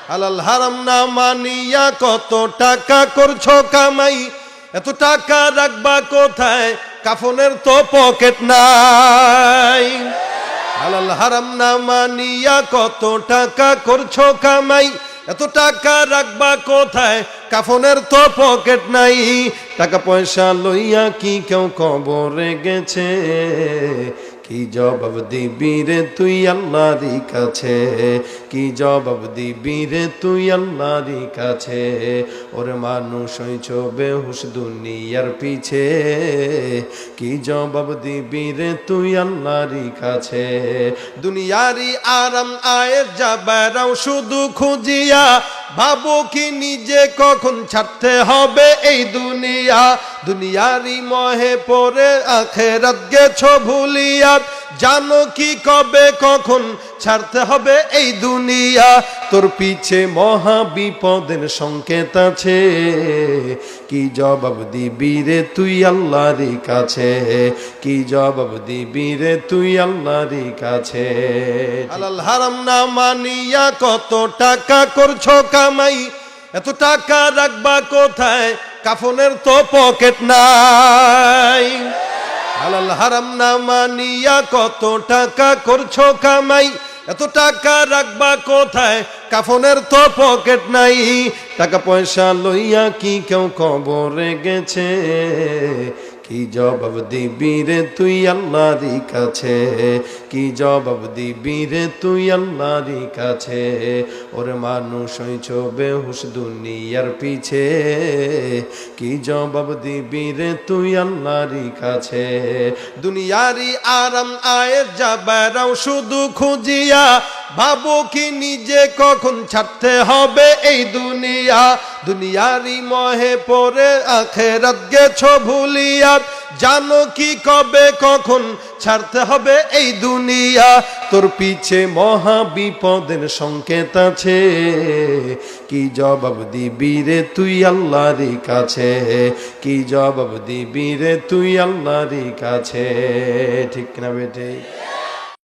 হালাল হারাম না মানিয়া কত টাকা করছো কামাই, এত টাকা রাখবা কোথায়, কাফনের তো পকেট নাই। হালাল হারাম না মানিয়া কত টাকা করছো কামাই, এত টাকা রাখবা কোথায়, কাফনের তো পকেট নাই। টাকা পয়সা লইয়া কি কেউ কবরে গেছে, কি জবাব দিবি রে তুই আল্লাহরই কাছে, কি জবাব দিবি রে তুই আল্লাহরই কাছে। ওরে মানুষ হইছ বেহুশ দুনিয়ার পিছে, কি জবাব দিবি রে তুই আল্লাহরই কাছে। দুনিয়ারি আরাম আয়ের যাবেরাও শুধু খুঁজিয়া, ভাবো কি নিজে কখন ছাড়তে হবে এই দুনিয়া। দুনিয়ারি মহে পড়ে আখেরাত গেছো ভুলিয়া, জানো কি কবে কখন ছাড়তে হবে এই দুনিয়া। তোর পিছে মহা বিপদের সংকেত আছে, কি জবাব দিবি রে তুই আল্লাহরই কাছে, কি জবাব দিবি রে তুই আল্লাহরই কাছে। হালাল হারাম না মানিয়া কত টাকা করছো কামাই, এত টাকা রাখবা কোথায়, কাফনের তো পকেট নাই। হালাল হারাম না মানিয়া কত টাকা করছো কামাই, এত টাকা রাখবা কোথায়, কাফনের তো পকেট নাই। টাকা পয়সা লইয়া কি কেউ কবরে গেছে, কি জবাব দিবি রে তুই আল্লাহরই কাছে, কি জবাব দিবি রে তুই আল্লাহরই কাছে। ওরে মানুষ হইছ বেহুশ দুনিয়ার পিছে, কি জবাব দিবি রে তুই আল্লাহরই কাছে। দুনিয়ারি আরাম আয়ের যাবেরাও শুধু খুঁজিয়া, ভাবো কি নিজে কখন ছাড়তে হবে এই দুনিয়া। দুনিয়ারি মহে পড়ে আখেরাত গেছো ভুলিয়া, জানো কি কবে কখন ছাড়তে হবে এই দুনিয়া। তোর পিছে মহা বিপদের সংকেত আছে, কি জবাব দিবি রে তুই আল্লাহরই কাছে, কি জবাব দিবি রে তুই আল্লাহরই কাছে। ঠিক না বেটে?